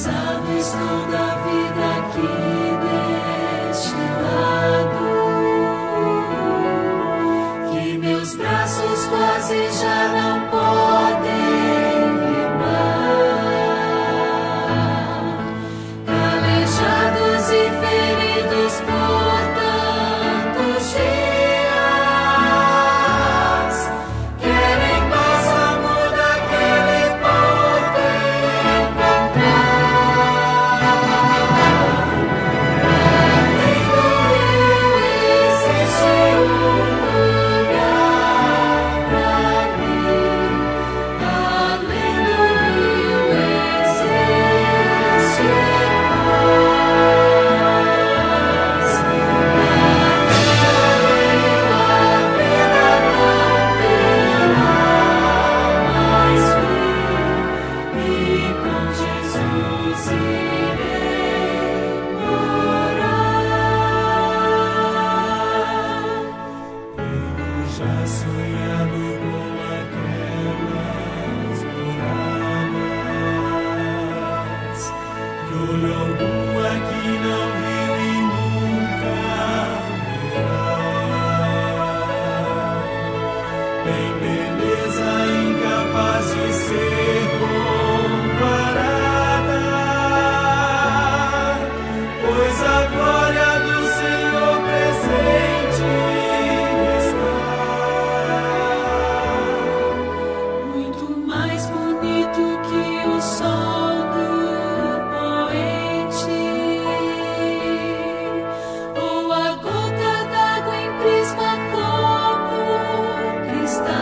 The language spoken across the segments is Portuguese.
Cansado estou da vida aqui deste lado, que meus braços quase já não podem remar, calejados e feridos por tantos dias, querem bálsamo daquele povo encontrar. Além do rio existe um lugar pra mim. Além do rio existe paz. A vida não terá mais fim, e com Jesus irei morar. Tenho já sonhado com aquelas moradas que olho algum aqui não viu e nunca verá. Tem beleza incapaz de ser comparada, pois a glória do Senhor presente está. Muito mais bonito que o sol do poente, ou a gota d'água em prisma como cristal.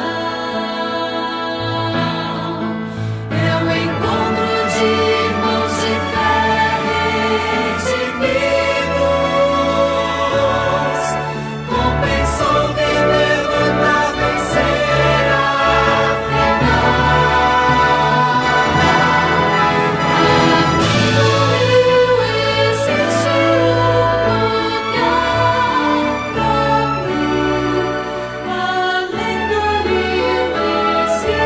É o encontro de irmãos de fé redimidos. Compensou viver, lutar, vencer afinal. Além do rio existe um lugar pra mim. Além do rio existe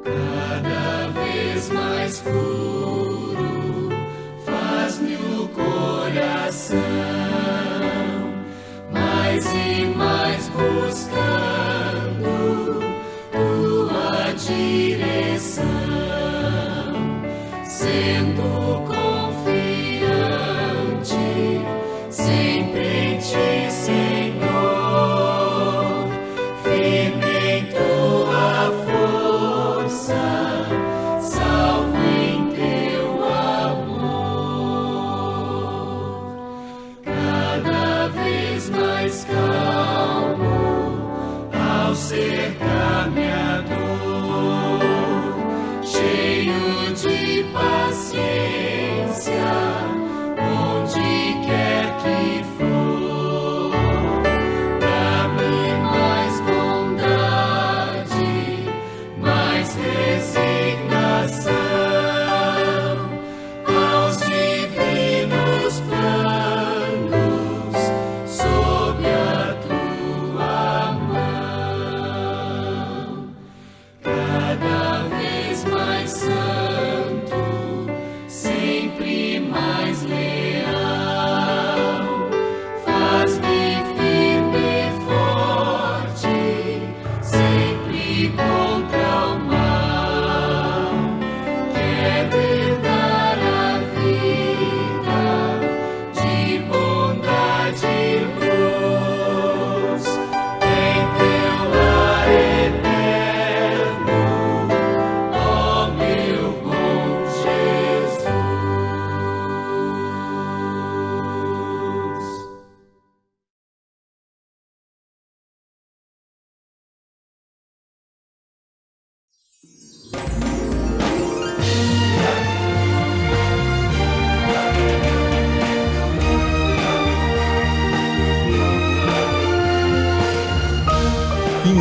cada vez mais puro, faz-me o coração mais e mais buscando tua direção, sendo confiante sempre em ti, Senhor, firme em tua força, salvo em teu amor. Cada vez mais calmo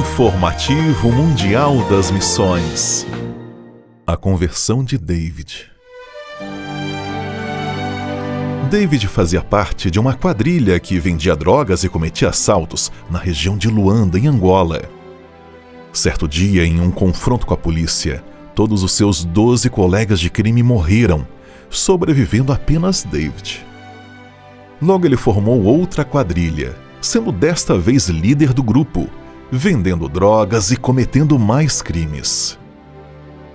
Informativo Mundial das Missões. A conversão de David. David fazia parte de uma quadrilha que vendia drogas e cometia assaltos na região de Luanda, em Angola. Certo dia, em um confronto com a polícia, todos os seus 12 colegas de crime morreram, sobrevivendo apenas David. Logo ele formou outra quadrilha, sendo desta vez líder do grupo, vendendo drogas e cometendo mais crimes.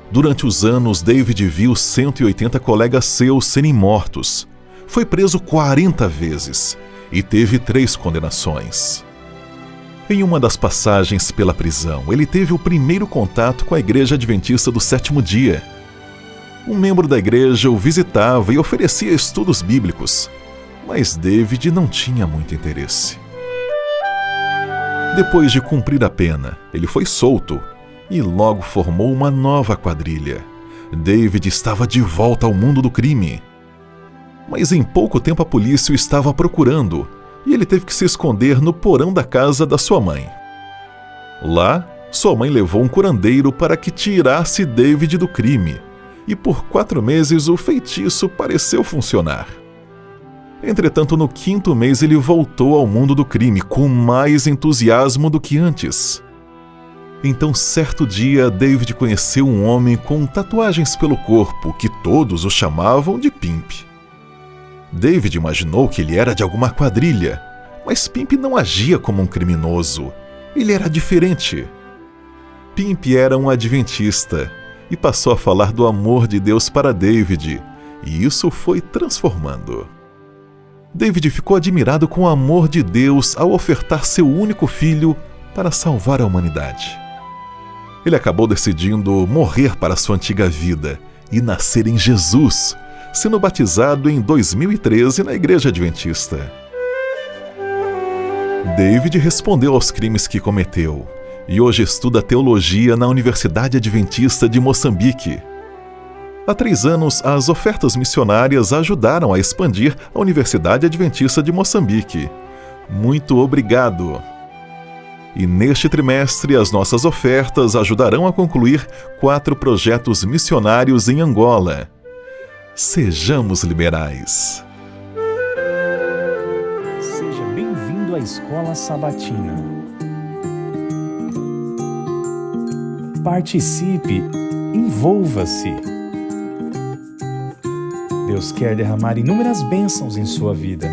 Durante os anos, David viu 180 colegas seus serem mortos. Foi preso 40 vezes e teve 3 condenações. Em uma das passagens pela prisão, ele teve o primeiro contato com a Igreja Adventista do Sétimo Dia. Um membro da igreja o visitava e oferecia estudos bíblicos, mas David não tinha muito interesse. Depois de cumprir a pena, ele foi solto e logo formou uma nova quadrilha. David estava de volta ao mundo do crime. Mas em pouco tempo a polícia o estava procurando e ele teve que se esconder no porão da casa da sua mãe. Lá, sua mãe levou um curandeiro para que tirasse David do crime, e por 4 meses o feitiço pareceu funcionar. Entretanto, no 5º mês ele voltou ao mundo do crime com mais entusiasmo do que antes. Então, certo dia, David conheceu um homem com tatuagens pelo corpo que todos o chamavam de Pimp. David imaginou que ele era de alguma quadrilha, mas Pimp não agia como um criminoso. Ele era diferente. Pimp era um adventista e passou a falar do amor de Deus para David, e isso o foi transformando. David ficou admirado com o amor de Deus ao ofertar seu único filho para salvar a humanidade. Ele acabou decidindo morrer para sua antiga vida e nascer em Jesus, sendo batizado em 2013 na Igreja Adventista. David respondeu aos crimes que cometeu e hoje estuda teologia na Universidade Adventista de Moçambique. Há 3 anos, as ofertas missionárias ajudaram a expandir a Universidade Adventista de Moçambique. Muito obrigado! E neste trimestre, as nossas ofertas ajudarão a concluir 4 projetos missionários em Angola. Sejamos liberais. Seja bem-vindo à Escola Sabatina. Participe, envolva-se. Deus quer derramar inúmeras bênçãos em sua vida.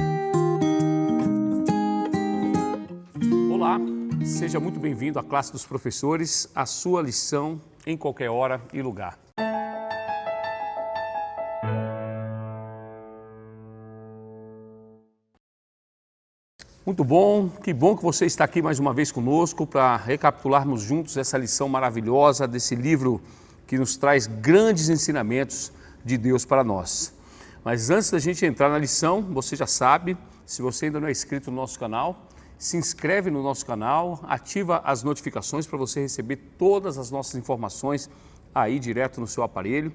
Olá, seja muito bem-vindo à classe dos professores, a sua lição em qualquer hora e lugar. Muito bom, que bom que você está aqui mais uma vez conosco para recapitularmos juntos essa lição maravilhosa desse livro que nos traz grandes ensinamentos de Deus para nós. Mas antes da gente entrar na lição, você já sabe, se você ainda não é inscrito no nosso canal, se inscreve no nosso canal, ativa as notificações para você receber todas as nossas informações aí direto no seu aparelho.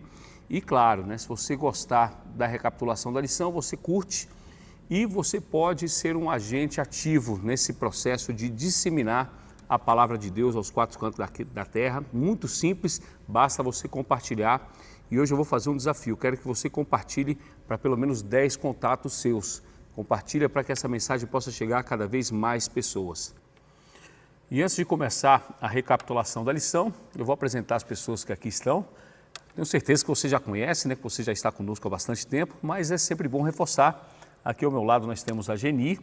E claro, se você gostar da recapitulação da lição, você curte. E você pode ser um agente ativo nesse processo de disseminar a palavra de Deus aos 4 cantos da terra. Muito simples, basta você compartilhar. E hoje eu vou fazer um desafio. Quero que você compartilhe para pelo menos 10 contatos seus. Compartilha para que essa mensagem possa chegar a cada vez mais pessoas. E antes de começar a recapitulação da lição, eu vou apresentar as pessoas que aqui estão. Tenho certeza que você já conhece, que você já está conosco há bastante tempo, mas é sempre bom reforçar. Aqui ao meu lado nós temos a Geni,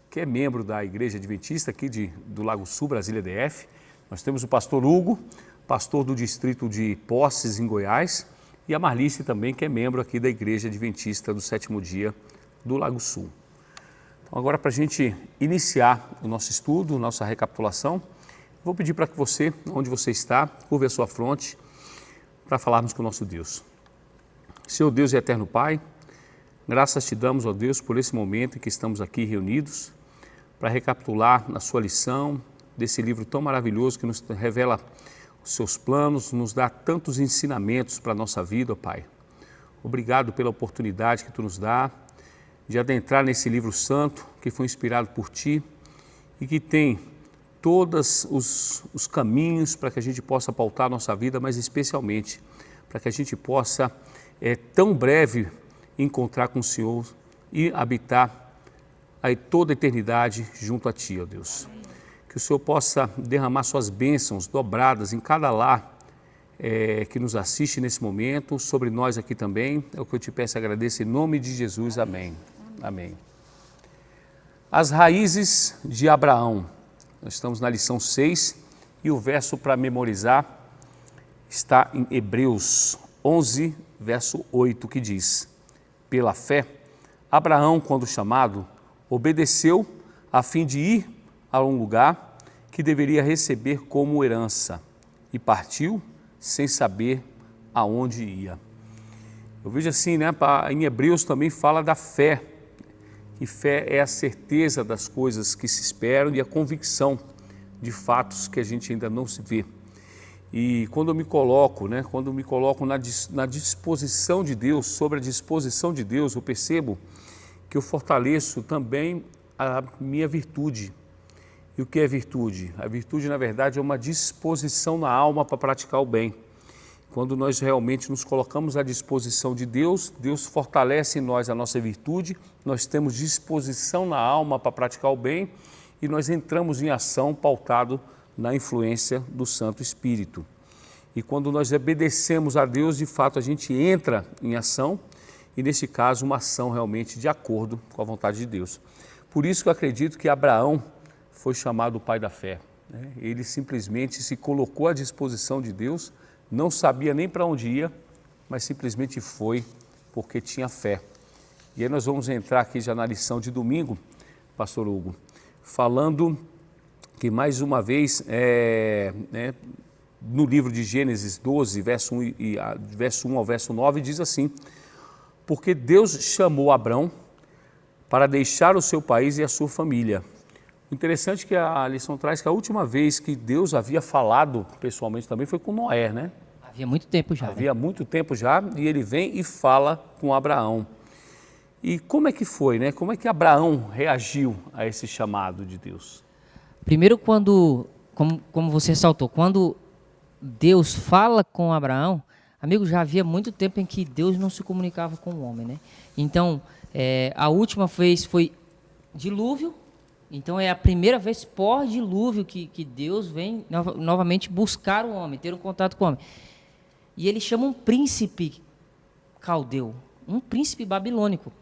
que é membro da Igreja Adventista aqui do Lago Sul, Brasília DF. Nós temos o pastor Hugo, pastor do distrito de Poces, em Goiás, e a Marlice também, que é membro aqui da Igreja Adventista do Sétimo Dia do Lago Sul. Então agora, para a gente iniciar o nosso estudo, nossa recapitulação, vou pedir para que você, onde você está, curve a sua fronte para falarmos com o nosso Deus. Senhor Deus e eterno Pai, graças te damos, ó Deus, por esse momento em que estamos aqui reunidos para recapitular na sua lição desse livro tão maravilhoso que nos revela os seus planos, nos dá tantos ensinamentos para a nossa vida, ó Pai. Obrigado pela oportunidade que tu nos dá de adentrar nesse livro santo que foi inspirado por ti e que tem todos os caminhos para que a gente possa pautar a nossa vida, mas especialmente para que a gente possa, tão breve, encontrar com o Senhor e habitar aí toda a eternidade junto a Ti, ó Deus. Que o Senhor possa derramar suas bênçãos dobradas em cada lar que nos assiste nesse momento, sobre nós aqui também. É o que eu te peço e agradeço em nome de Jesus. Amém. Amém. As raízes de Abraão. Nós estamos na lição 6 e o verso para memorizar está em Hebreus 11, verso 8, que diz: pela fé, Abraão, quando chamado, obedeceu a fim de ir a um lugar que deveria receber como herança e partiu sem saber aonde ia. Eu vejo assim, né? Em Hebreus também fala da fé, que fé é a certeza das coisas que se esperam e a convicção de fatos que a gente ainda não se vê. E quando eu me coloco, né? Quando eu me coloco na disposição de Deus, sobre a disposição de Deus, eu percebo que eu fortaleço também a minha virtude. E o que é virtude? A virtude, na verdade, é uma disposição na alma para praticar o bem. Quando nós realmente nos colocamos à disposição de Deus, Deus fortalece em nós a nossa virtude, nós temos disposição na alma para praticar o bem e nós entramos em ação pautado na influência do Santo Espírito. E quando nós obedecemos a Deus, de fato, a gente entra em ação e, nesse caso, uma ação realmente de acordo com a vontade de Deus. Por isso que eu acredito que Abraão foi chamado o pai da fé. Ele simplesmente se colocou à disposição de Deus, não sabia nem para onde ia, mas simplesmente foi porque tinha fé. E aí nós vamos entrar aqui já na lição de domingo, pastor Hugo, falando que mais uma vez, no livro de Gênesis 12, verso 1 ao verso 9, diz assim: porque Deus chamou Abrão para deixar o seu país e a sua família. O interessante é que a lição traz que a última vez que Deus havia falado pessoalmente também foi com Noé, né? Havia muito tempo já. Havia muito tempo já, e ele vem e fala com Abraão. E como é que foi, né? Como é que Abraão reagiu a esse chamado de Deus? Primeiro, como você ressaltou, quando Deus fala com Abraão, amigo, já havia muito tempo em que Deus não se comunicava com o homem, né? Então, a última vez foi dilúvio. Então é a primeira vez pós-dilúvio que Deus vem novamente buscar o homem, ter um contato com o homem. E ele chama um príncipe caldeu, um príncipe babilônico.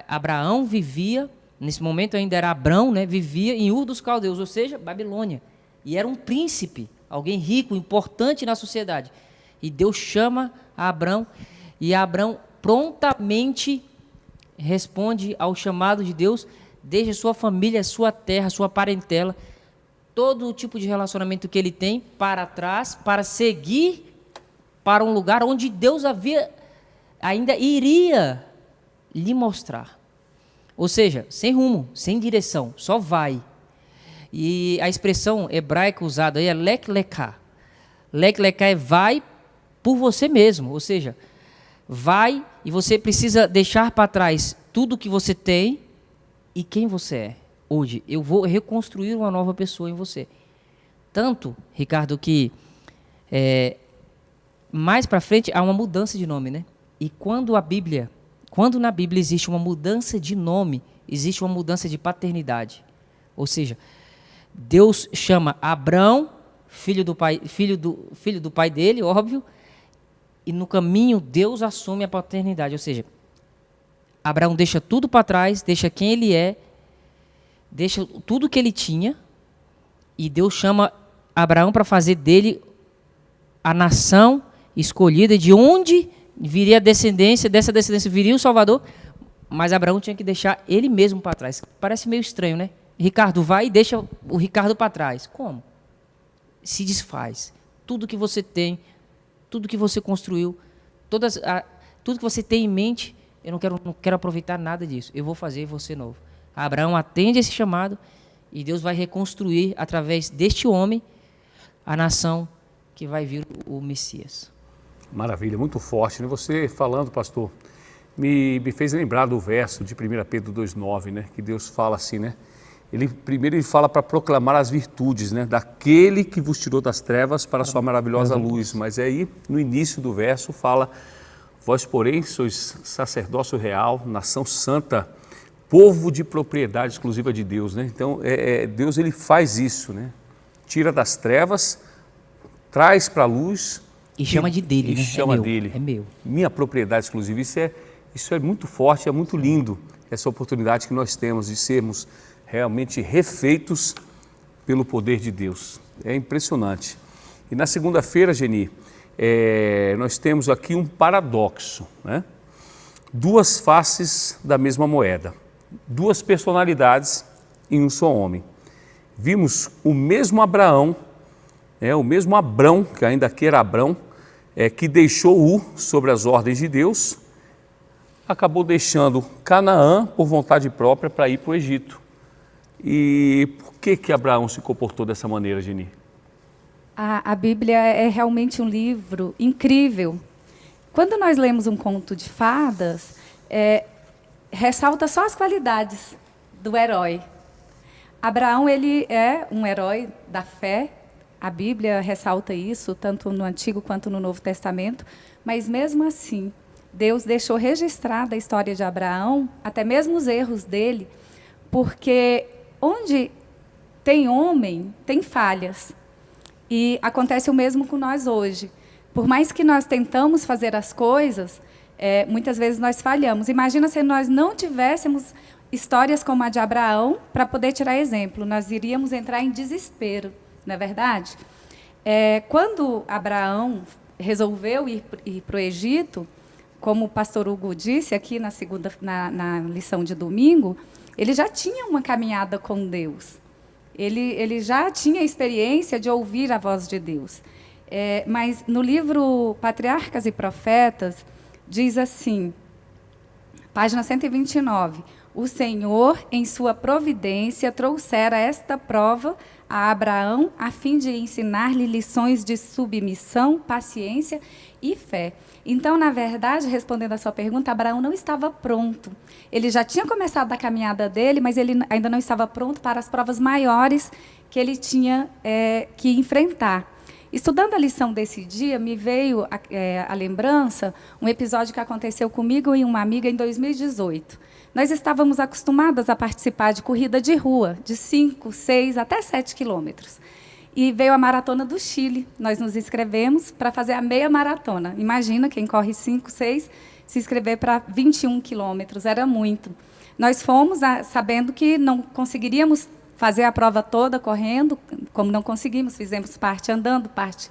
Abraão vivia, nesse momento ainda era Abrão, né, vivia em Ur dos Caldeus, ou seja, Babilônia. E era um príncipe, alguém rico, importante na sociedade. E Deus chama a Abrão, e Abrão prontamente responde ao chamado de Deus, desde sua família, sua terra, sua parentela, todo o tipo de relacionamento que ele tem para trás, para seguir para um lugar onde Deus ainda iria lhe mostrar. Ou seja, sem rumo, sem direção, só vai. E a expressão hebraica usada aí é lek leká. Lek leká é vai por você mesmo, ou seja, vai e você precisa deixar para trás tudo que você tem e quem você é. Hoje, eu vou reconstruir uma nova pessoa em você. Tanto, Ricardo, que mais para frente há uma mudança de nome, né? E quando na Bíblia existe uma mudança de nome, existe uma mudança de paternidade. Ou seja, Deus chama Abrão, filho do pai dele, óbvio, e no caminho Deus assume a paternidade. Ou seja, Abraão deixa tudo para trás, deixa quem ele é, deixa tudo que ele tinha, e Deus chama Abraão para fazer dele a nação escolhida, de onde viria a descendência, dessa descendência viria o Salvador, mas Abraão tinha que deixar ele mesmo para trás. Parece meio estranho, né? Ricardo vai e deixa o Ricardo para trás. Como? Se desfaz. Tudo que você tem, tudo que você construiu, tudo que você tem em mente, eu não quero aproveitar nada disso. Eu vou fazer você novo. Abraão atende esse chamado e Deus vai reconstruir, através deste homem, a nação que vai vir o Messias. Maravilha, muito forte, né? Você falando, pastor, me fez lembrar do verso de 1 Pedro 2,9, né? Que Deus fala assim, né? primeiro ele fala para proclamar as virtudes, né, daquele que vos tirou das trevas para a sua maravilhosa luz. Mas aí, no início do verso, fala: vós, porém, sois sacerdócio real, nação santa, povo de propriedade exclusiva de Deus, né? Então, Deus, ele faz isso, né? Tira das trevas, traz para a luz. E chama de dele, né? Chama dele. É meu. Minha propriedade exclusiva. Isso é muito forte, é muito lindo, essa oportunidade que nós temos de sermos realmente refeitos pelo poder de Deus. É impressionante. E na segunda-feira, Geni, nós temos aqui um paradoxo, né? Duas faces da mesma moeda, duas personalidades em um só homem. Vimos o mesmo Abraão, o mesmo Abrão, que ainda que era Abrão, que deixou U sobre as ordens de Deus, acabou deixando Canaã por vontade própria para ir para o Egito. E por que Abraão se comportou dessa maneira, Geni? A Bíblia é realmente um livro incrível. Quando nós lemos um conto de fadas, ressalta só as qualidades do herói. Abraão, ele é um herói da fé. A Bíblia ressalta isso, tanto no Antigo quanto no Novo Testamento. Mas, mesmo assim, Deus deixou registrada a história de Abraão, até mesmo os erros dele, porque onde tem homem, tem falhas. E acontece o mesmo com nós hoje. Por mais que nós tentamos fazer as coisas, muitas vezes nós falhamos. Imagina se nós não tivéssemos histórias como a de Abraão para poder tirar exemplo. Nós iríamos entrar em desespero, não é verdade? Quando Abraão resolveu ir para o Egito, como o pastor Hugo disse aqui na lição de domingo, ele já tinha uma caminhada com Deus. Ele já tinha a experiência de ouvir a voz de Deus. Mas no livro Patriarcas e Profetas, diz assim, página 129, o Senhor, em sua providência, trouxera esta prova a Abraão, a fim de ensinar-lhe lições de submissão, paciência e fé. Então, na verdade, respondendo à sua pergunta, Abraão não estava pronto. Ele já tinha começado a caminhada dele, mas ele ainda não estava pronto para as provas maiores que ele tinha que enfrentar. Estudando a lição desse dia, me veio a lembrança, um episódio que aconteceu comigo e uma amiga em 2018. Nós estávamos acostumadas a participar de corrida de rua, de 5, 6, até 7 quilômetros. E veio a Maratona do Chile. Nós nos inscrevemos para fazer a meia maratona. Imagina, quem corre 5, 6, se inscrever para 21 quilômetros, era muito. Nós fomos sabendo que não conseguiríamos fazer a prova toda correndo, como não conseguimos, fizemos parte andando, parte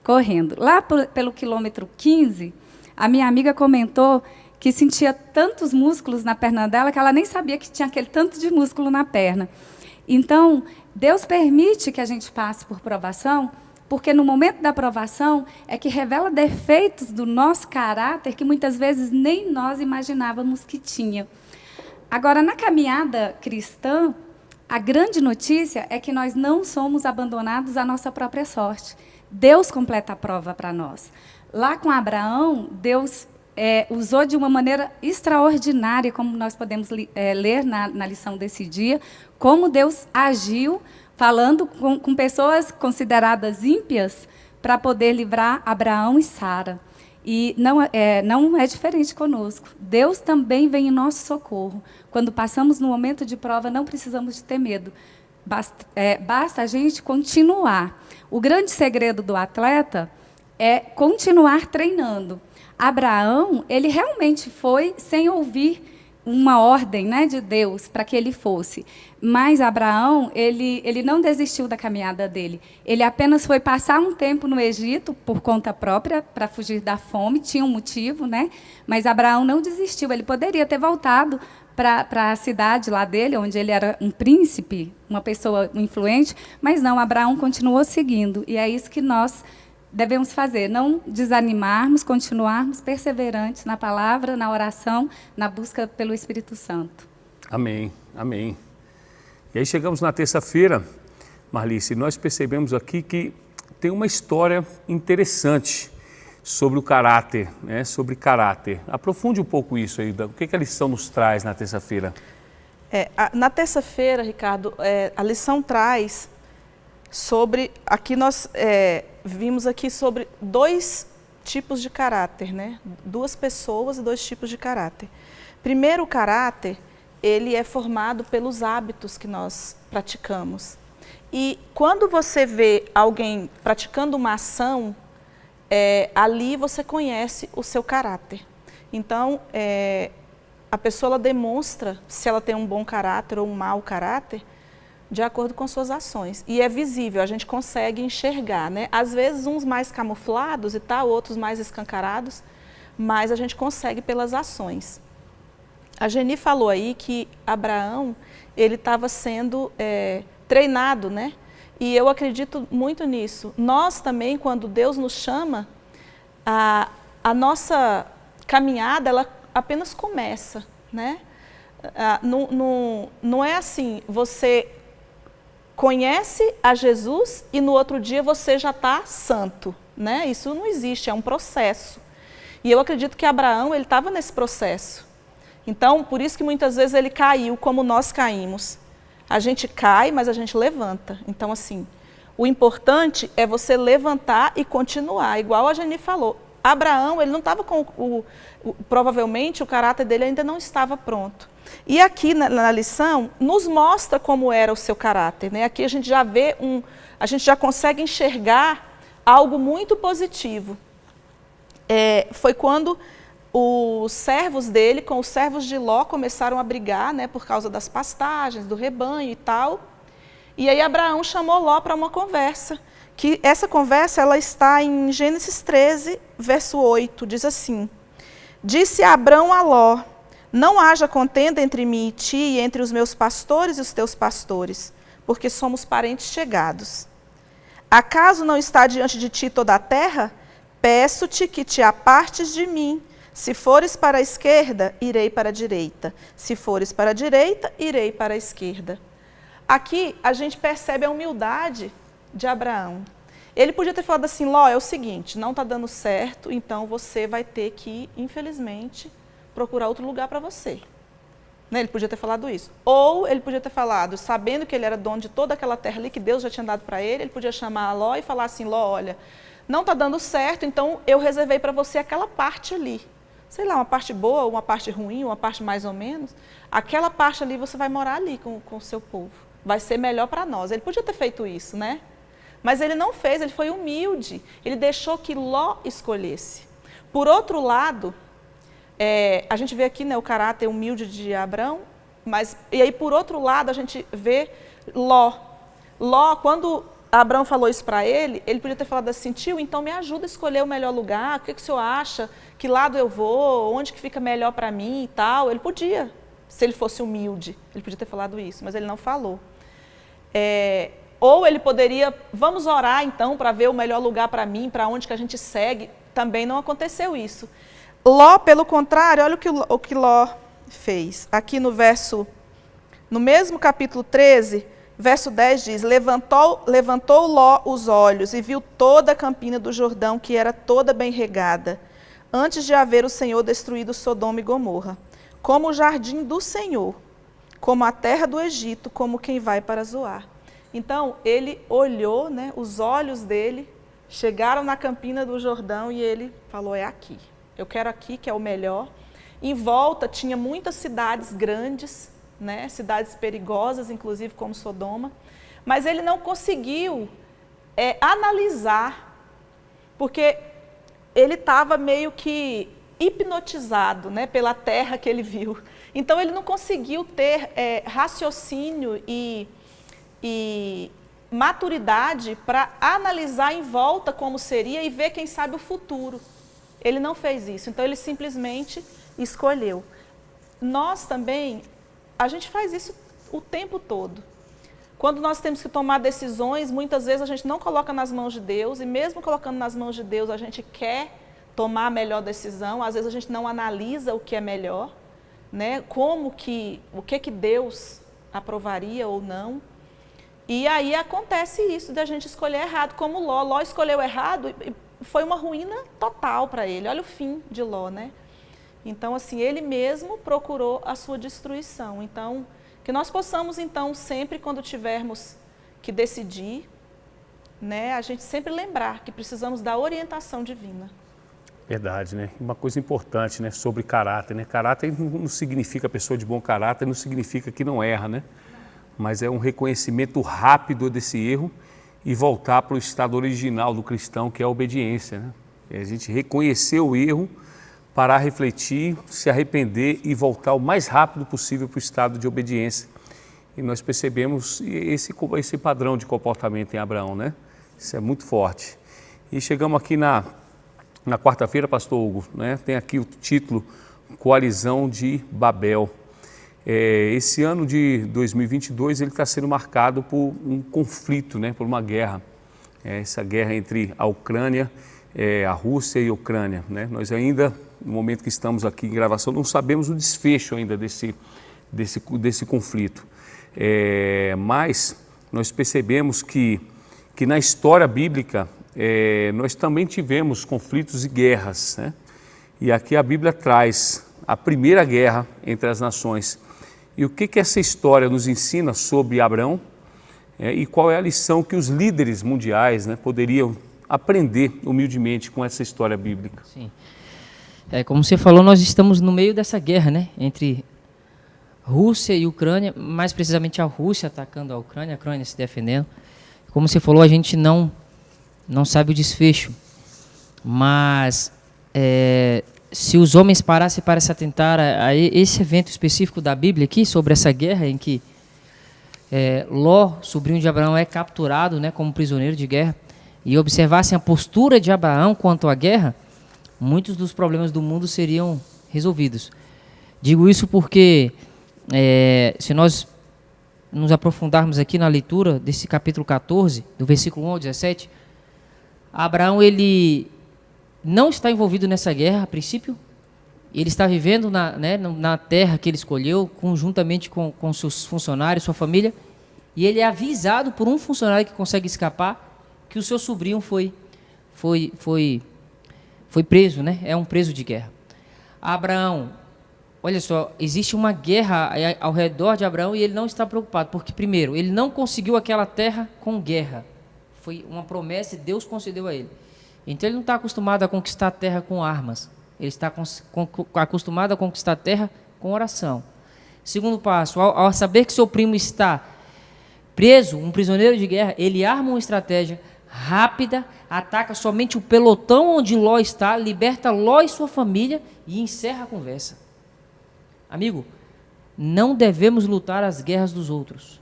correndo. Lá pelo quilômetro 15, a minha amiga comentou que sentia tantos músculos na perna dela que ela nem sabia que tinha aquele tanto de músculo na perna. Então, Deus permite que a gente passe por provação, porque no momento da provação é que revela defeitos do nosso caráter que muitas vezes nem nós imaginávamos que tinha. Agora, na caminhada cristã, a grande notícia é que nós não somos abandonados à nossa própria sorte. Deus completa a prova para nós. Lá com Abraão, Deus usou de uma maneira extraordinária, como nós podemos ler na lição desse dia, como Deus agiu, falando com pessoas consideradas ímpias, para poder livrar Abraão e Sara. E não é diferente conosco. Deus também vem em nosso socorro. Quando passamos no momento de prova, não precisamos de ter medo. Basta a gente continuar. O grande segredo do atleta é continuar treinando. Abraão, ele realmente foi sem ouvir uma ordem, né, de Deus para que ele fosse. Mas Abraão, ele não desistiu da caminhada dele. Ele apenas foi passar um tempo no Egito por conta própria para fugir da fome. Tinha um motivo, né? Mas Abraão não desistiu. Ele poderia ter voltado para a cidade lá dele, onde ele era um príncipe, uma pessoa influente. Mas não, Abraão continuou seguindo. E é isso que nós devemos fazer, não desanimarmos, continuarmos perseverantes na palavra, na oração, na busca pelo Espírito Santo. Amém, amém. E aí chegamos na terça-feira, Marlice, nós percebemos aqui que tem uma história interessante sobre o caráter, né? Sobre caráter. Aprofunde um pouco isso aí, o que a lição nos traz na terça-feira? Na terça-feira, Ricardo, a lição traz sobre, aqui nós vimos aqui sobre 2 tipos de caráter, né? 2 pessoas e 2 tipos de caráter. Primeiro, o caráter, ele é formado pelos hábitos que nós praticamos. E quando você vê alguém praticando uma ação, ali você conhece o seu caráter. Então, a pessoa ela demonstra se ela tem um bom caráter ou um mau caráter de acordo com suas ações. E é visível, a gente consegue enxergar, né? Às vezes uns mais camuflados e tal, outros mais escancarados, mas a gente consegue pelas ações. A Geni falou aí que Abraão, ele estava sendo treinado, né? E eu acredito muito nisso. Nós também, quando Deus nos chama, a nossa caminhada, ela apenas começa, né? Não é assim, você conhece a Jesus e no outro dia você já está santo, né? Isso não existe, é um processo. E eu acredito que Abraão, ele estava nesse processo. Então, por isso que muitas vezes ele caiu como nós caímos. A gente cai, mas a gente levanta. Então, assim, o importante é você levantar e continuar, igual a Geni falou. Abraão, ele não estava com provavelmente o caráter dele ainda não estava pronto. E aqui na lição nos mostra como era o seu caráter, né? Aqui a gente já vê a gente já consegue enxergar algo muito positivo. Foi quando os servos dele com os servos de Ló começaram a brigar, né, por causa das pastagens, do rebanho e tal. E aí Abraão chamou Ló para uma conversa. Que essa conversa ela está em Gênesis 13, verso 8, diz assim: Disse Abrão a Ló, não haja contenda entre mim e ti, e entre os meus pastores e os teus pastores, porque somos parentes chegados. Acaso não está diante de ti toda a terra? Peço-te que te apartes de mim. Se fores para a esquerda, irei para a direita. Se fores para a direita, irei para a esquerda. Aqui a gente percebe a humildade de Abraão. Ele podia ter falado assim: Ló, é o seguinte, não está dando certo, então você vai ter que, infelizmente, procurar outro lugar para você. Né? Ele podia ter falado isso. Ou ele podia ter falado, sabendo que ele era dono de toda aquela terra ali, que Deus já tinha dado para ele podia chamar Ló e falar assim: Ló, olha, não está dando certo, então eu reservei para você aquela parte ali. Sei lá, uma parte boa, uma parte ruim, uma parte mais ou menos. Aquela parte ali você vai morar ali com o seu povo. Vai ser melhor para nós. Ele podia ter feito isso, né? Mas ele não fez, ele foi humilde. Ele deixou que Ló escolhesse. Por outro lado, a gente vê aqui, né, o caráter humilde de Abrão, e aí por outro lado a gente vê Ló. Ló, quando Abrão falou isso para ele podia ter falado assim: tio, então me ajuda a escolher o melhor lugar, o que o senhor acha, que lado eu vou, onde que fica melhor para mim e tal. Ele podia, se ele fosse humilde, ele podia ter falado isso, mas ele não falou. Ou ele poderia, vamos orar então para ver o melhor lugar para mim, para onde que a gente segue. Também não aconteceu isso. Ló, pelo contrário, olha o que Ló fez. Aqui no mesmo capítulo 13, verso 10 diz: Levantou Ló os olhos e viu toda a campina do Jordão, que era toda bem regada, antes de haver o Senhor destruído Sodoma e Gomorra, como o jardim do Senhor, como a terra do Egito, como quem vai para Zoar. Então, ele olhou, né, os olhos dele chegaram na campina do Jordão e ele falou: é aqui, eu quero aqui, que é o melhor. Em volta tinha muitas cidades grandes, né, cidades perigosas, inclusive como Sodoma, mas ele não conseguiu analisar, porque ele estava meio que hipnotizado, né, pela terra que ele viu. Então ele não conseguiu ter raciocínio e maturidade para analisar em volta como seria e ver, quem sabe, o futuro. Ele não fez isso, então ele simplesmente escolheu. Nós também, a gente faz isso o tempo todo. Quando nós temos que tomar decisões, muitas vezes a gente não coloca nas mãos de Deus, e mesmo colocando nas mãos de Deus, a gente quer tomar a melhor decisão, às vezes a gente não analisa o que é melhor, né? O que Deus aprovaria ou não. E aí acontece isso, de a gente escolher errado, como Ló. Ló escolheu errado e foi uma ruína total para ele. Olha o fim de Ló, né? Então, assim, ele mesmo procurou a sua destruição. Então, Que nós possamos, então, sempre quando tivermos que decidir, né, a gente sempre lembrar que precisamos da orientação divina. Verdade, né? Uma coisa importante, né, sobre caráter, né? Caráter não significa pessoa de bom caráter, não significa que não erra, né? Mas é um reconhecimento rápido desse erro e voltar para o estado original do cristão, que é a obediência, né? É a gente reconhecer o erro, parar, refletir, se arrepender e voltar o mais rápido possível para o estado de obediência. E nós percebemos esse padrão de comportamento em Abraão, né? Isso é muito forte. E chegamos aqui na quarta-feira, pastor Hugo, né? Tem aqui o título Coalizão de Babel. Esse ano de 2022 ele está sendo marcado por um conflito, né? Por uma guerra. Essa guerra entre a Ucrânia, a Rússia e a Ucrânia, né? Nós ainda, no momento que estamos aqui em gravação, não sabemos o desfecho ainda desse conflito. Mas nós percebemos que na história bíblica nós também tivemos conflitos e guerras, né? E aqui a Bíblia traz a primeira guerra entre as nações. E o que essa história nos ensina sobre Abraão e qual é a lição que os líderes mundiais, né, poderiam aprender humildemente com essa história bíblica? Sim. Como você falou, nós estamos no meio dessa guerra, né, entre Rússia e Ucrânia, mais precisamente a Rússia atacando a Ucrânia se defendendo. Como você falou, a gente não sabe o desfecho, mas se os homens parassem para se atentar a esse evento específico da Bíblia aqui, sobre essa guerra em que Ló, sobrinho de Abraão, é capturado, né, como prisioneiro de guerra, e observassem a postura de Abraão quanto à guerra, muitos dos problemas do mundo seriam resolvidos. Digo isso porque, se nós nos aprofundarmos aqui na leitura desse capítulo 14, do versículo 1 ao 17, Abraão, ele não está envolvido nessa guerra a princípio. Ele está vivendo na terra que ele escolheu, conjuntamente com seus funcionários, sua família, e ele é avisado por um funcionário que consegue escapar que o seu sobrinho foi preso, né? É um preso de guerra. Abraão, olha só, existe uma guerra ao redor de Abraão e ele não está preocupado, porque, primeiro, ele não conseguiu aquela terra com guerra. Foi uma promessa que Deus concedeu a ele. Então, ele não está acostumado a conquistar a terra com armas. Ele está acostumado a conquistar a terra com oração. Segundo passo, ao saber que seu primo está preso, um prisioneiro de guerra, ele arma uma estratégia rápida, ataca somente o pelotão onde Ló está, liberta Ló e sua família e encerra a conversa. Amigo, não devemos lutar as guerras dos outros.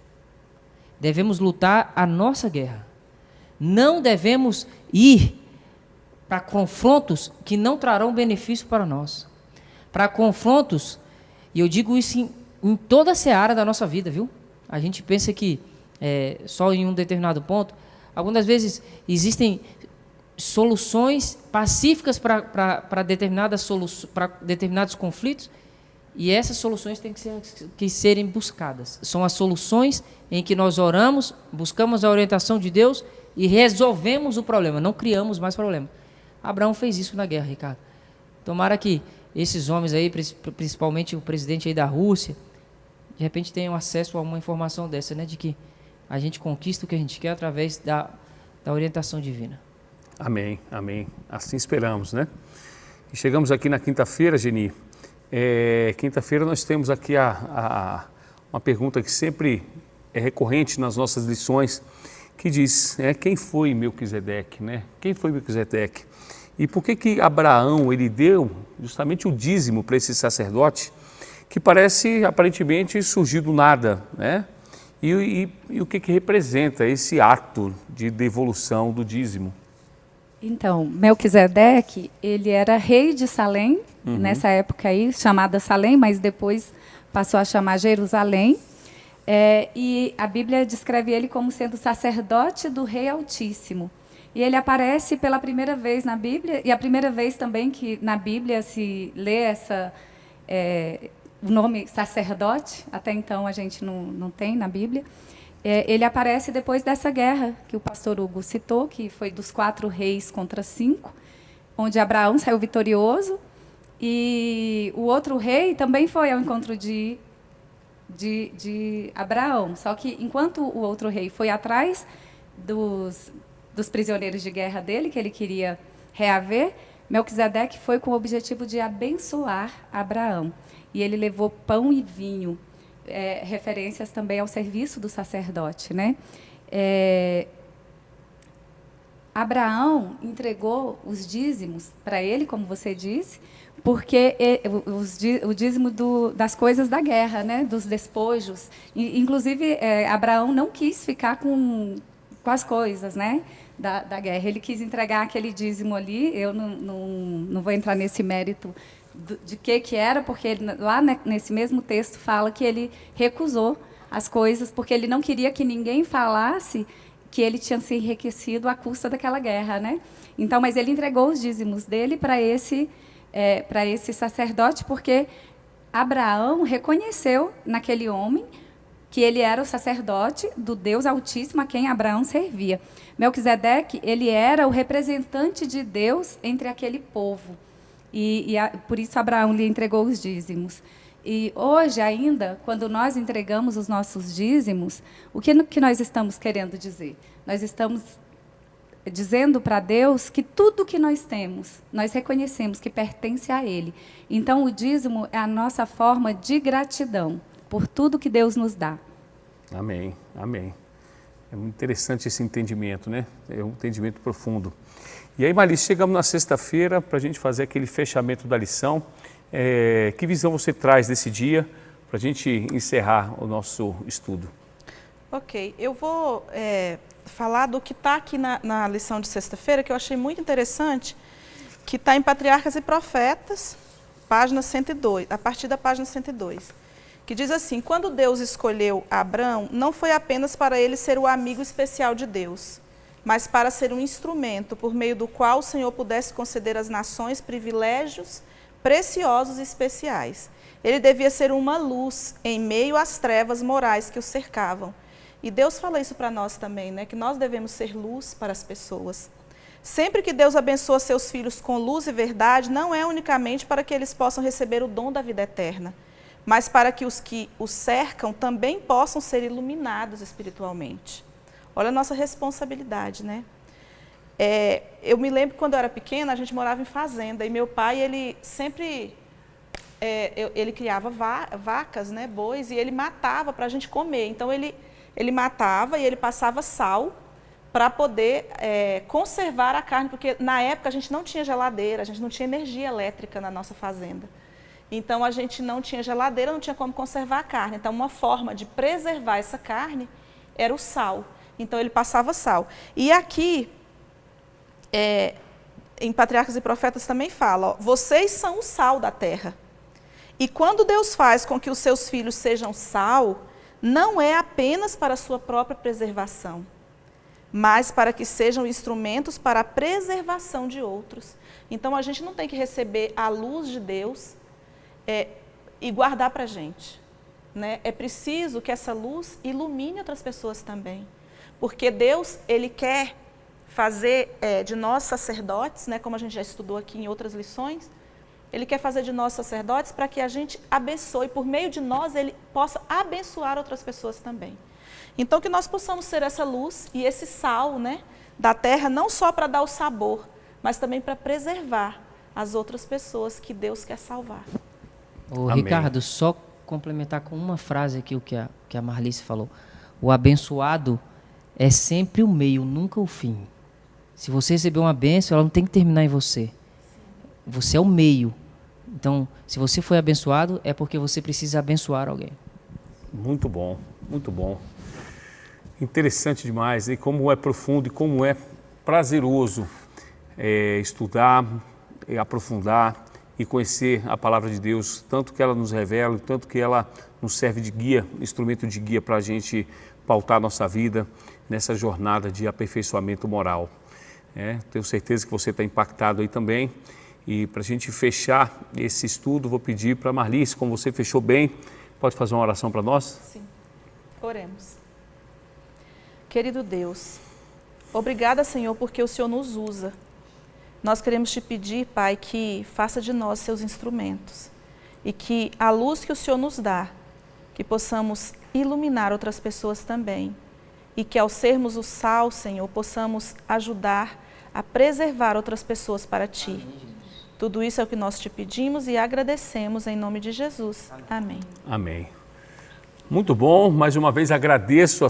Devemos lutar a nossa guerra. Não devemos ir para confrontos que não trarão benefício para nós. Para confrontos, e eu digo isso em toda a seara da nossa vida, viu? A gente pensa que só em um determinado ponto. Algumas vezes existem soluções pacíficas para determinados conflitos, e essas soluções têm que serem buscadas. São as soluções em que nós oramos, buscamos a orientação de Deus e resolvemos o problema, não criamos mais problema. Abraão fez isso na guerra, Ricardo. Tomara que esses homens aí, principalmente o presidente aí da Rússia, de repente tenham acesso a uma informação dessa, né, de que a gente conquista o que a gente quer através da orientação divina. Amém, amém. Assim esperamos, né? E chegamos aqui na quinta-feira, Geni. Quinta-feira nós temos aqui uma pergunta que sempre é recorrente nas nossas lições, que diz, quem foi Melquisedeque, né? Quem foi Melquisedeque? E por que Abraão ele deu justamente o dízimo para esse sacerdote, que parece aparentemente surgir do nada, né? E o que representa esse ato de devolução do dízimo? Então, Melquisedeque, ele era rei de Salém, nessa época aí, chamada Salém, mas depois passou a chamar Jerusalém. E a Bíblia descreve ele como sendo sacerdote do Rei Altíssimo. E ele aparece pela primeira vez na Bíblia, e a primeira vez também que na Bíblia se lê o nome sacerdote, até então a gente não tem na Bíblia. Ele aparece depois dessa guerra que o pastor Hugo citou, que foi dos 4 reis contra 5, onde Abraão saiu vitorioso, e o outro rei também foi ao encontro de de Abraão. Só que enquanto o outro rei foi atrás dos prisioneiros de guerra dele, que ele queria reaver, Melquisedeque foi com o objetivo de abençoar Abraão. E ele levou pão e vinho, referências também ao serviço do sacerdote, né? Abraão entregou os dízimos para ele, como você disse, porque o dízimo das coisas da guerra, né? Dos despojos. Inclusive, Abraão não quis ficar com as coisas, né? Da guerra. Ele quis entregar aquele dízimo ali. Eu não vou entrar nesse mérito de que era, porque ele, lá nesse mesmo texto fala que ele recusou as coisas, porque ele não queria que ninguém falasse que ele tinha se enriquecido à custa daquela guerra, né? Então, mas ele entregou os dízimos dele para esse sacerdote, porque Abraão reconheceu naquele homem que ele era o sacerdote do Deus Altíssimo a quem Abraão servia. Melquisedeque, ele era o representante de Deus entre aquele povo. Por isso Abraão lhe entregou os dízimos. E hoje ainda, quando nós entregamos os nossos dízimos, o que nós estamos querendo dizer? Nós estamos dizendo para Deus que tudo que nós temos, nós reconhecemos que pertence a Ele. Então, o dízimo é a nossa forma de gratidão por tudo que Deus nos dá. Amém, amém. É muito interessante esse entendimento, né? É um entendimento profundo. E aí, Marli, chegamos na sexta-feira para a gente fazer aquele fechamento da lição. Que visão você traz desse dia para a gente encerrar o nosso estudo? Ok, eu vou falar do que está aqui na lição de sexta-feira, que eu achei muito interessante, que está em Patriarcas e Profetas, página 102, a partir da página 102, que diz assim: quando Deus escolheu Abrão, não foi apenas para ele ser o amigo especial de Deus, mas para ser um instrumento por meio do qual o Senhor pudesse conceder às nações privilégios preciosos e especiais. Ele devia ser uma luz em meio às trevas morais que o cercavam. E Deus fala isso para nós também, né? Que nós devemos ser luz para as pessoas. Sempre que Deus abençoa seus filhos com luz e verdade, não é unicamente para que eles possam receber o dom da vida eterna, mas para que os que os cercam também possam ser iluminados espiritualmente. Olha a nossa responsabilidade, né? Eu me lembro que quando eu era pequena, a gente morava em fazenda, e meu pai, ele sempre, ele criava vacas, né, bois, e ele matava para a gente comer. Então, ele matava e ele passava sal para poder conservar a carne, porque na época a gente não tinha geladeira, a gente não tinha energia elétrica na nossa fazenda. Então, a gente não tinha geladeira, não tinha como conservar a carne. Então, uma forma de preservar essa carne era o sal. Então, ele passava sal. E aqui, em Patriarcas e Profetas também fala, ó, vocês são o sal da terra. E quando Deus faz com que os seus filhos sejam sal, não é apenas para a sua própria preservação, mas para que sejam instrumentos para a preservação de outros. Então, a gente não tem que receber a luz de Deus e guardar para a gente, né? É preciso que essa luz ilumine outras pessoas também. Porque Deus, Ele quer fazer de nós sacerdotes, né, como a gente já estudou aqui em outras lições, Ele quer fazer de nós sacerdotes para que a gente abençoe, por meio de nós Ele possa abençoar outras pessoas também. Então, que nós possamos ser essa luz e esse sal, né, da terra, não só para dar o sabor, mas também para preservar as outras pessoas que Deus quer salvar. Ô, Ricardo, só complementar com uma frase aqui o que a Marlice falou. O abençoado é sempre o meio, nunca o fim. Se você receber uma bênção, ela não tem que terminar em você. Você é o meio. Então, se você foi abençoado, é porque você precisa abençoar alguém. Muito bom, muito bom. Interessante demais, e como é profundo e como é prazeroso estudar, aprofundar e conhecer a palavra de Deus, tanto que ela nos revela, tanto que ela nos serve de guia, instrumento de guia para a gente pautar a nossa vida nessa jornada de aperfeiçoamento moral. Tenho certeza que você está impactado aí também. E para a gente fechar esse estudo, vou pedir para a Marlice, como você fechou bem, pode fazer uma oração para nós? Sim. Oremos. Querido Deus, obrigada, Senhor, porque o Senhor nos usa. Nós queremos te pedir, Pai, que faça de nós seus instrumentos e que a luz que o Senhor nos dá que possamos iluminar outras pessoas também. E que ao sermos o sal, Senhor, possamos ajudar a preservar outras pessoas para Ti. Tudo isso é o que nós te pedimos e agradecemos em nome de Jesus. Amém. Amém. Muito bom, mais uma vez agradeço a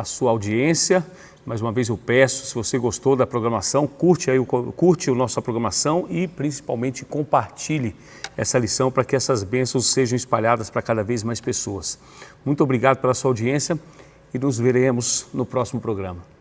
sua audiência. Mais uma vez eu peço, se você gostou da programação, curte a nossa programação e principalmente compartilhe essa lição para que essas bênçãos sejam espalhadas para cada vez mais pessoas. Muito obrigado pela sua audiência e nos veremos no próximo programa.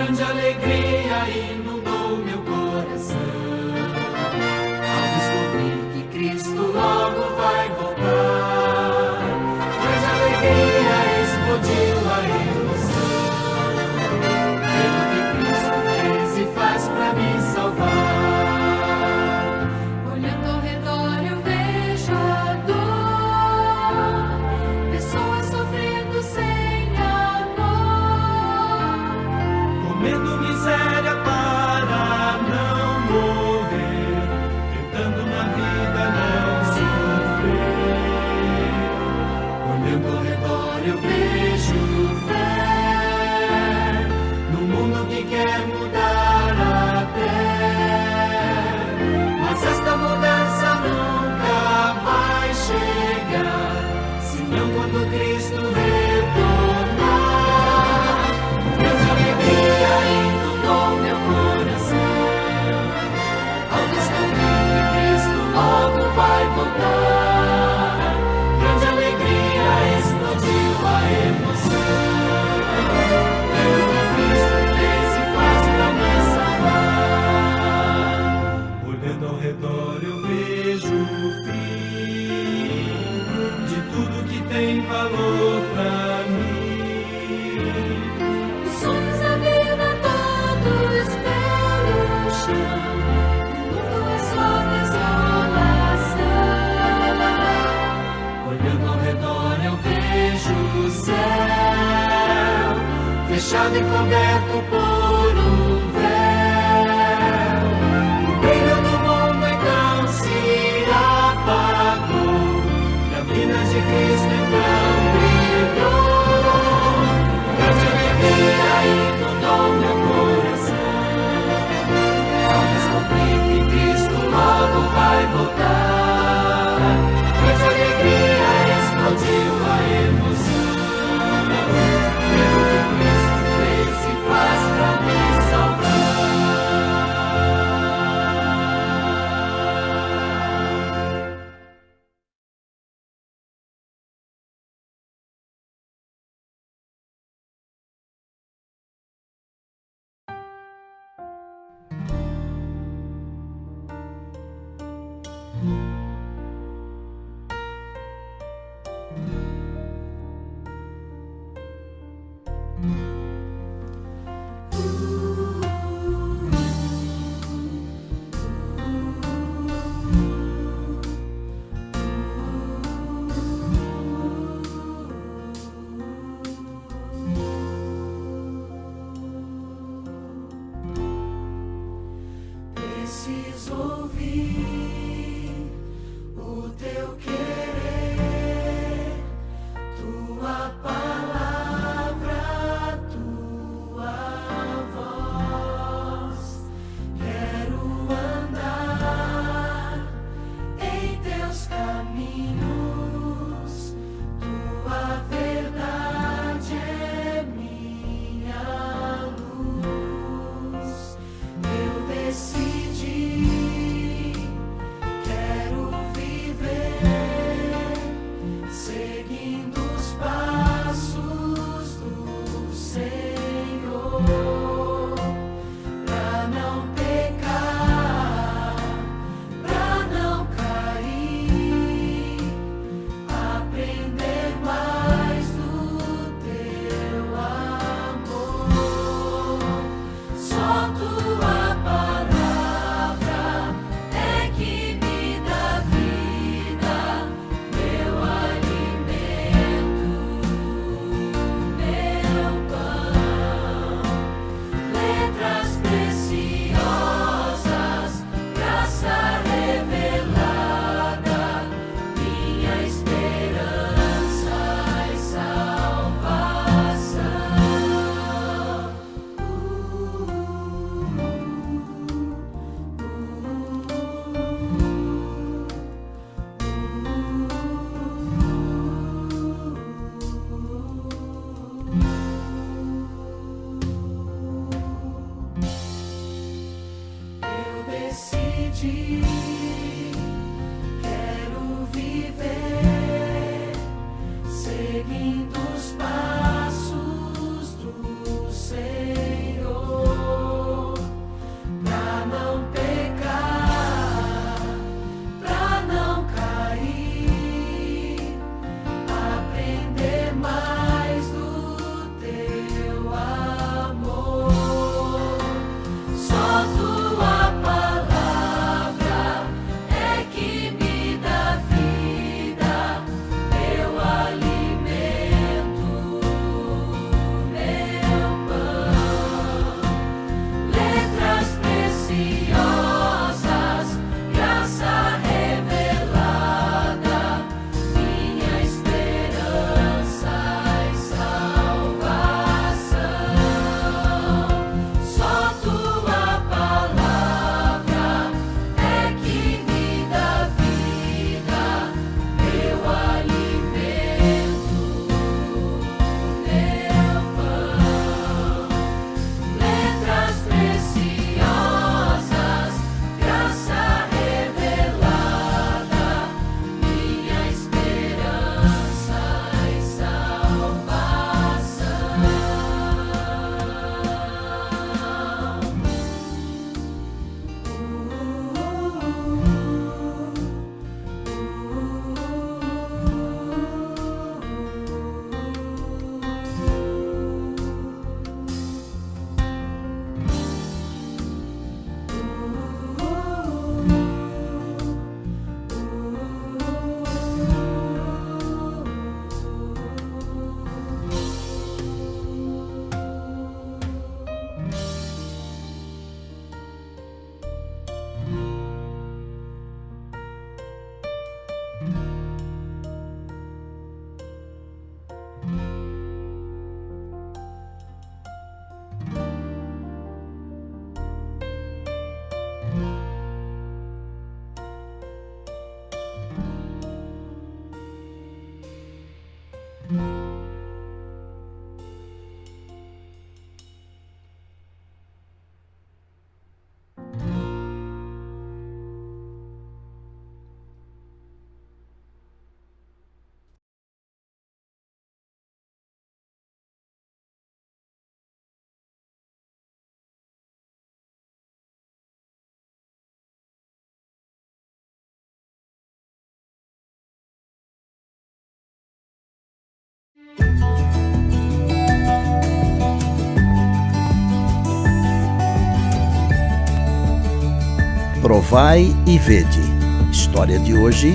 grande alegria inundou meu coração ao descobrir que Cristo logo vai voltar. Grande alegria explodiu a emoção pelo que Cristo fez e faz pra me salvar. Olhando ao redor eu vejo a dor, pessoas sofrendo sem amor, Comendo miséria para não morrer, tentando na vida não sofrer. Olhando ao redor eu vejo fé no mundo que quer mudar até. Mas esta mudança nunca vai chegar, senão quando Cristo retornar. Grande alegria inundou meu coração ao descobrir que Cristo logo vai voltar. Grande alegria explodiu a emoção pelo que Cristo fez e faz pra me salvar. Olhando ao redor eu vejo o fim de tudo que tem valor pra mim. os sonhos da vida todos pelo chão, o mundo é só desolação. Olhando ao redor eu vejo o céu fechado e coberto por um véu. O brilho do mundo então se apagou e a vida de Cristo então brilhou. Grande alegria inundou meu coração ao descobrir que Cristo logo vai voltar. Grande alegria explodiu a emoção pelo que Cristo fez e faz pra me salvar. Preciso ouvir o teu querer, tua palavra, Provai e vede. História de hoje: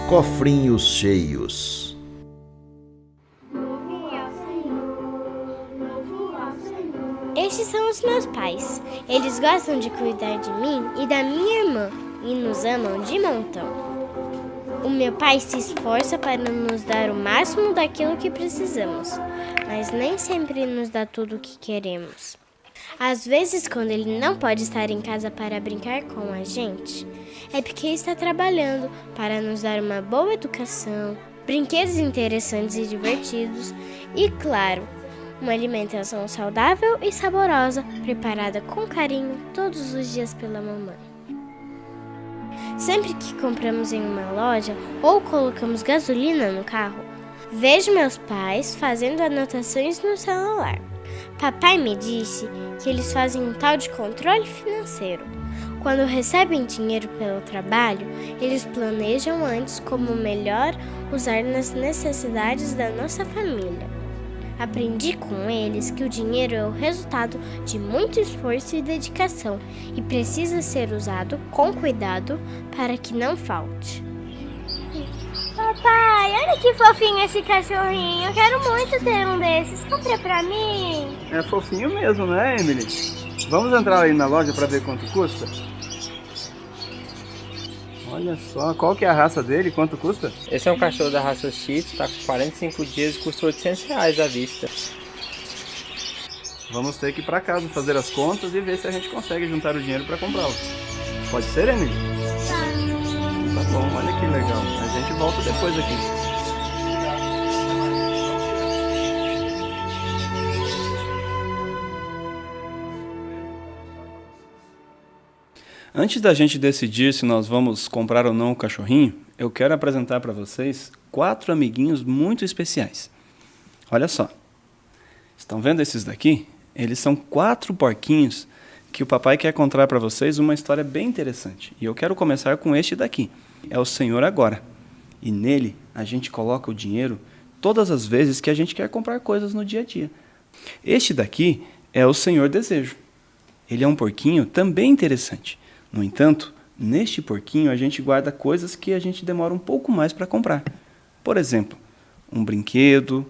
cofrinhos cheios. Estes são os meus pais. Eles gostam de cuidar de mim e da minha irmã e nos amam de montão. O meu pai se esforça para nos dar o máximo daquilo que precisamos, mas nem sempre nos dá tudo o que queremos. Às vezes, quando ele não pode estar em casa para brincar com a gente, é porque está trabalhando para nos dar uma boa educação, brinquedos interessantes e divertidos e, claro, uma alimentação saudável e saborosa, preparada com carinho todos os dias pela mamãe. Sempre que compramos em uma loja ou colocamos gasolina no carro, vejo meus pais fazendo anotações no celular. Papai me disse que eles fazem um tal de controle financeiro. Quando recebem dinheiro pelo trabalho, eles planejam antes como melhor usar nas necessidades da nossa família. Aprendi com eles que o dinheiro é o resultado de muito esforço e dedicação e precisa ser usado com cuidado para que não falte. Papai, olha que fofinho esse cachorrinho. Eu quero muito ter um desses. Compra pra mim. É fofinho mesmo, né, Emily? Vamos entrar aí na loja para ver quanto custa? Olha só, qual que é a raça dele? Quanto custa? Esse é um cachorro da raça Shih Tzu, tá com 45 dias e custa R$800 à vista. Vamos ter que ir para casa fazer as contas e ver se a gente consegue juntar o dinheiro para comprá-lo. Pode ser, Emily? Tá bom, olha que legal. A gente volta depois aqui. Antes da gente decidir se nós vamos comprar ou não o cachorrinho, eu quero apresentar para vocês 4 amiguinhos muito especiais. Olha só. Estão vendo esses daqui? Eles são 4 porquinhos que o papai quer contar para vocês uma história bem interessante. E eu quero começar com este daqui. É o Senhor Agora. E nele a gente coloca o dinheiro todas as vezes que a gente quer comprar coisas no dia a dia. Este daqui é o Senhor Desejo. Ele é um porquinho também interessante. No entanto, neste porquinho a gente guarda coisas que a gente demora um pouco mais para comprar. Por exemplo, um brinquedo,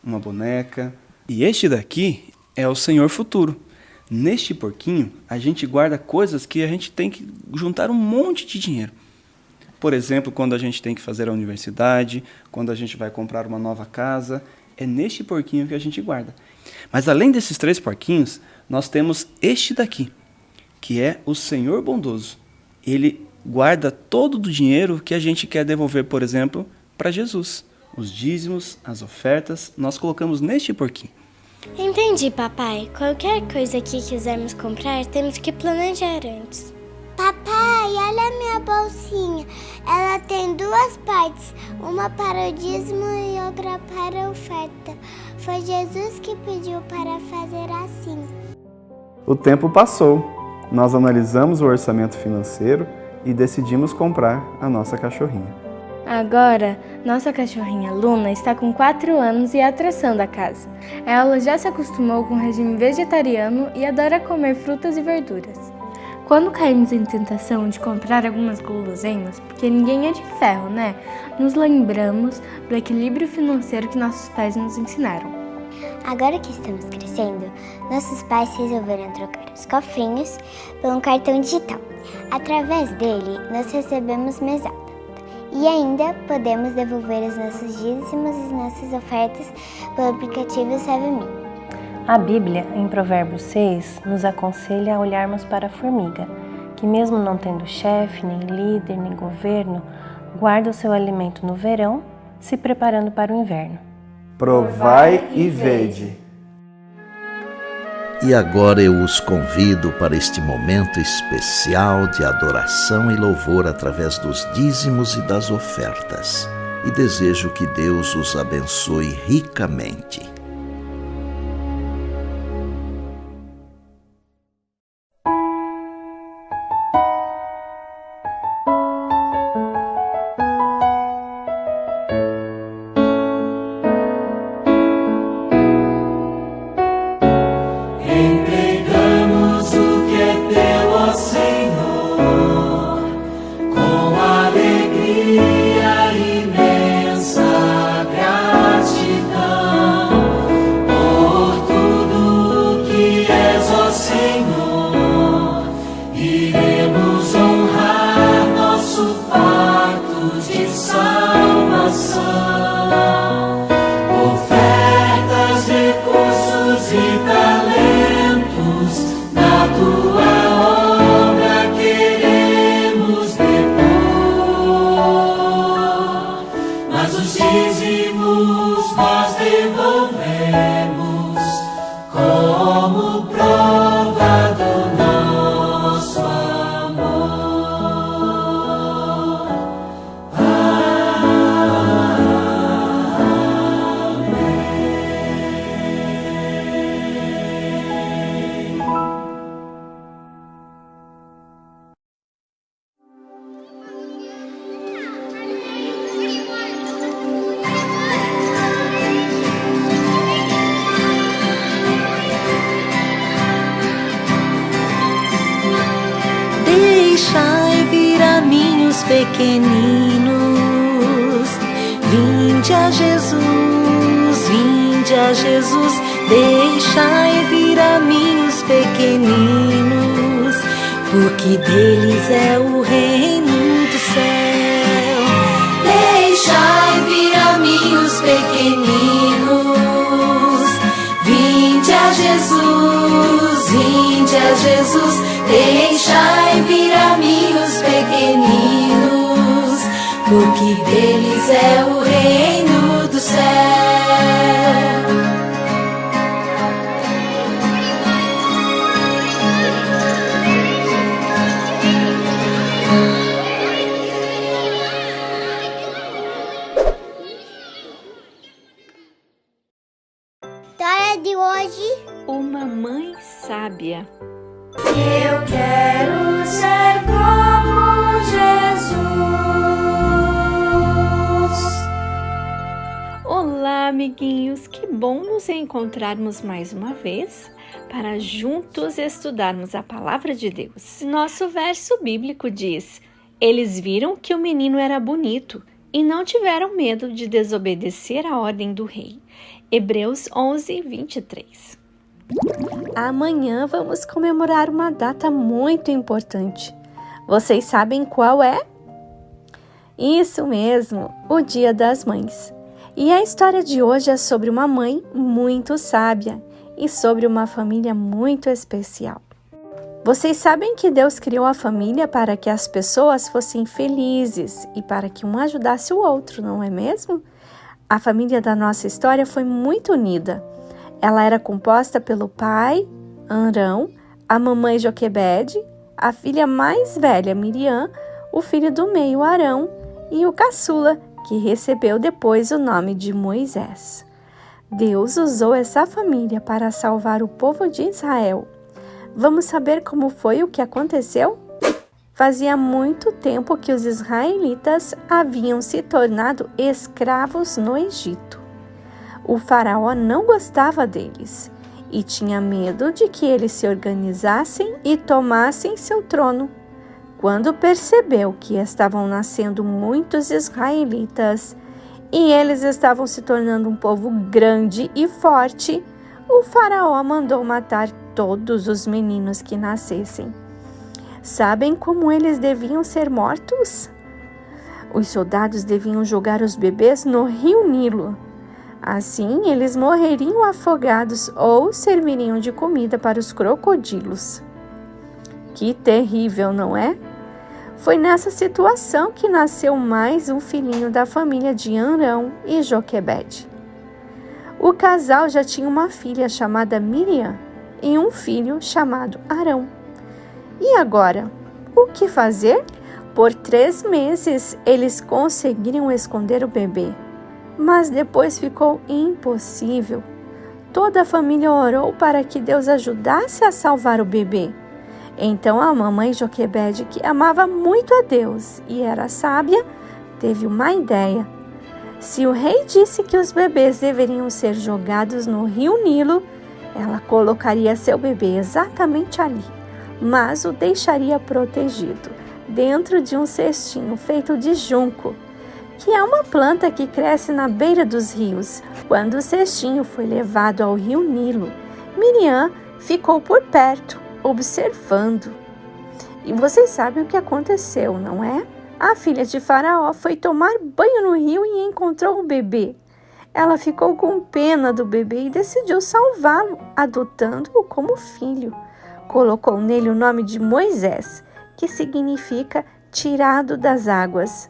uma boneca. E este daqui é o Senhor Futuro. Neste porquinho a gente guarda coisas que a gente tem que juntar um monte de dinheiro. Por exemplo, quando a gente tem que fazer a universidade, quando a gente vai comprar uma nova casa, é neste porquinho que a gente guarda. Mas além desses 3 porquinhos, nós temos este daqui, que é o Senhor Bondoso. Ele guarda todo o dinheiro que a gente quer devolver, por exemplo, para Jesus. Os dízimos, as ofertas, nós colocamos neste porquinho. Entendi, papai. Qualquer coisa que quisermos comprar, temos que planejar antes. Papai, olha a minha bolsinha. Ela tem 2 partes, uma para o dízimo e outra para a oferta. Foi Jesus que pediu para fazer assim. O tempo passou. Nós analisamos o orçamento financeiro e decidimos comprar a nossa cachorrinha. Agora, nossa cachorrinha Luna está com 4 anos e é a atração da casa. Ela já se acostumou com o regime vegetariano e adora comer frutas e verduras. Quando caímos em tentação de comprar algumas guloseimas, porque ninguém é de ferro, né? Nos lembramos do equilíbrio financeiro que nossos pais nos ensinaram. Agora que estamos crescendo, nossos pais resolveram trocar os cofrinhos por um cartão digital. Através dele, nós recebemos mesada. E ainda podemos devolver os nossos dízimos e nossas ofertas pelo aplicativo SaveMe. A Bíblia, em Provérbios 6, nos aconselha a olharmos para a formiga, que mesmo não tendo chefe, nem líder, nem governo, guarda o seu alimento no verão, se preparando para o inverno. Provai e vede. E agora eu os convido para este momento especial de adoração e louvor através dos dízimos e das ofertas. E desejo que Deus os abençoe ricamente. Entregamos o que é teu, ó Senhor. pequeninos. Vinde a Jesus, deixai vir a mim os pequeninos, porque deles é o reino do céu. Deixai vir a mim os pequeninos. Vinde a Jesus, deixai vir a mim os pequeninos, porque deles é o reino do céu. História de hoje: uma mãe sábia. Eu quero ser como Jesus. Olá, amiguinhos! Que bom nos encontrarmos mais uma vez para juntos estudarmos a Palavra de Deus. Nosso verso bíblico diz: eles viram que o menino era bonito e não tiveram medo de desobedecer a ordem do rei. Hebreus 11, 23. Amanhã vamos comemorar uma data muito importante. Vocês sabem qual é? Isso mesmo, o Dia das Mães. E a história de hoje é sobre uma mãe muito sábia e sobre uma família muito especial. Vocês sabem que Deus criou a família para que as pessoas fossem felizes e para que um ajudasse o outro, não é mesmo? A família da nossa história foi muito unida. Ela era composta pelo pai, Arão, a mamãe Joquebede, a filha mais velha, Miriam, o filho do meio, Arão, e o caçula, que recebeu depois o nome de Moisés. Deus usou essa família para salvar o povo de Israel. Vamos saber como foi o que aconteceu? Fazia muito tempo que os israelitas haviam se tornado escravos no Egito. O faraó não gostava deles e tinha medo de que eles se organizassem e tomassem seu trono. Quando percebeu que estavam nascendo muitos israelitas e eles estavam se tornando um povo grande e forte, o faraó mandou matar todos os meninos que nascessem. Sabem como eles deviam ser mortos? Os soldados deviam jogar os bebês no rio Nilo. Assim, eles morreriam afogados ou serviriam de comida para os crocodilos. Que terrível, não é? Foi nessa situação que nasceu mais um filhinho da família de Arão e Joquebede. O casal já tinha uma filha chamada Miriam e um filho chamado Arão. E agora, o que fazer? Por 3 meses, eles conseguiram esconder o bebê. Mas depois ficou impossível. Toda a família orou para que Deus ajudasse a salvar o bebê. Então a mamãe Joquebede, que amava muito a Deus e era sábia, teve uma ideia. Se o rei disse que os bebês deveriam ser jogados no rio Nilo, ela colocaria seu bebê exatamente ali, mas o deixaria protegido, dentro de um cestinho feito de junco, que é uma planta que cresce na beira dos rios. Quando o cestinho foi levado ao rio Nilo, Miriam ficou por perto, observando. E vocês sabem o que aconteceu, não é? A filha de Faraó foi tomar banho no rio e encontrou o bebê. Ela ficou com pena do bebê e decidiu salvá-lo, adotando-o como filho. Colocou nele o nome de Moisés, que significa tirado das águas.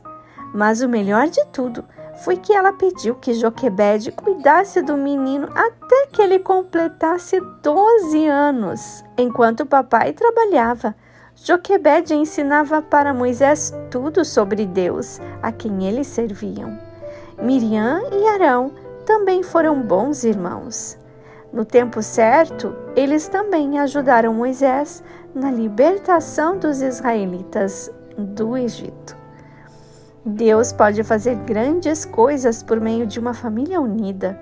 Mas o melhor de tudo foi que ela pediu que Joquebede cuidasse do menino até que ele completasse 12 anos. Enquanto o papai trabalhava, Joquebede ensinava para Moisés tudo sobre Deus, a quem eles serviam. Miriam e Arão também foram bons irmãos. No tempo certo, eles também ajudaram Moisés na libertação dos israelitas do Egito. Deus pode fazer grandes coisas por meio de uma família unida.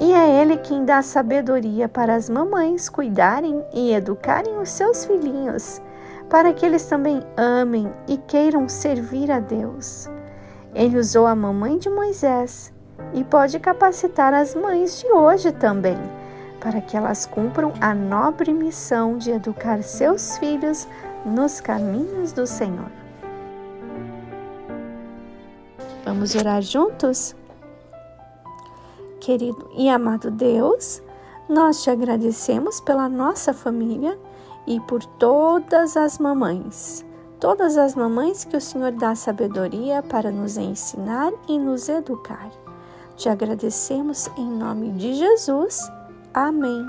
E é Ele quem dá sabedoria para as mamães cuidarem e educarem os seus filhinhos, para que eles também amem e queiram servir a Deus. Ele usou a mamãe de Moisés e pode capacitar as mães de hoje também, para que elas cumpram a nobre missão de educar seus filhos nos caminhos do Senhor. Vamos orar juntos? Querido e amado Deus, nós te agradecemos pela nossa família e por todas as mamães que o Senhor dá sabedoria para nos ensinar e nos educar. Te agradecemos em nome de Jesus. Amém.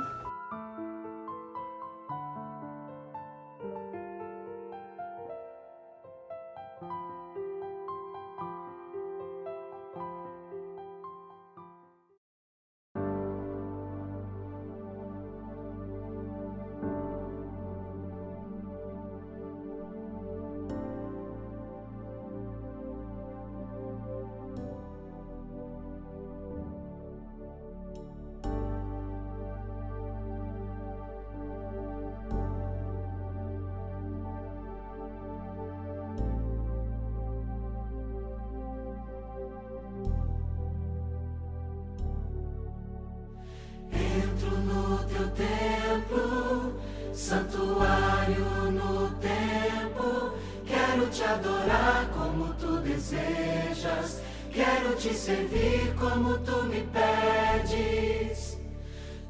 Entro no teu templo, santuário no templo. Quero te adorar como tu desejas. Quero te servir como tu me pedes.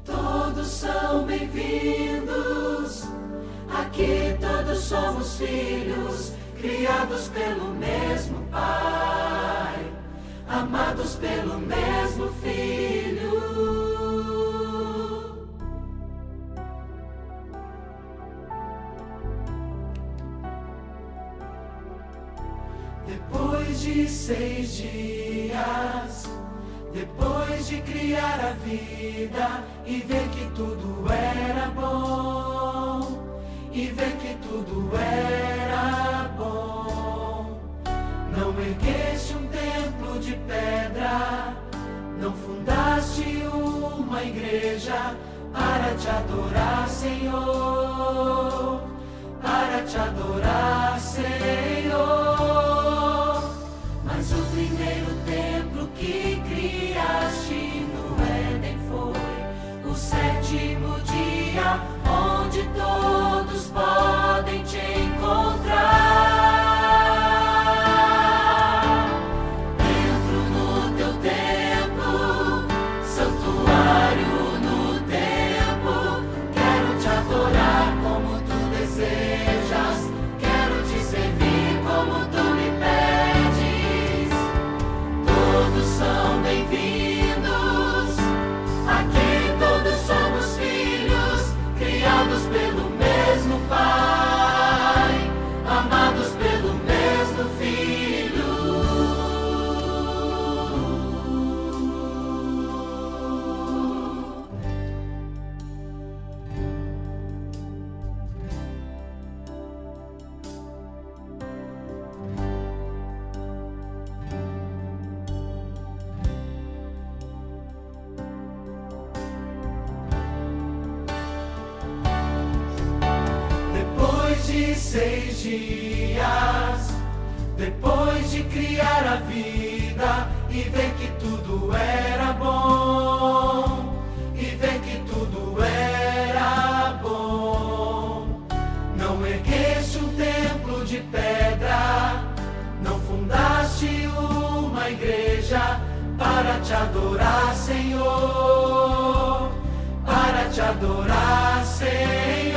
Todos são bem-vindos. Aqui todos somos filhos, criados pelo mesmo Pai, amados pelo mesmo Filho. Depois de 6 dias, depois de criar a vida e ver que tudo era bom, e ver que tudo era bom, não ergueste um templo de pedra, não fundaste uma igreja para te adorar, Senhor, para te adorar, Senhor. Mas o primeiro templo que criaste no Éden foi o 7º dia, onde todos podem te encontrar. Entro no teu templo, santuário no templo. Quero te adorar como tu desejas. Quero te servir como tu me pedes. Todos são bem-vindos. Aqui todos somos filhos, criados pelo mesmo Pai, amados pelo mesmo Filho. Depois de 6 dias, depois de criar a vida e ver que tudo era bom, e ver que tudo era bom, não ergueste um templo de pedra, não fundaste uma igreja para te adorar, Senhor, para te adorar, Senhor.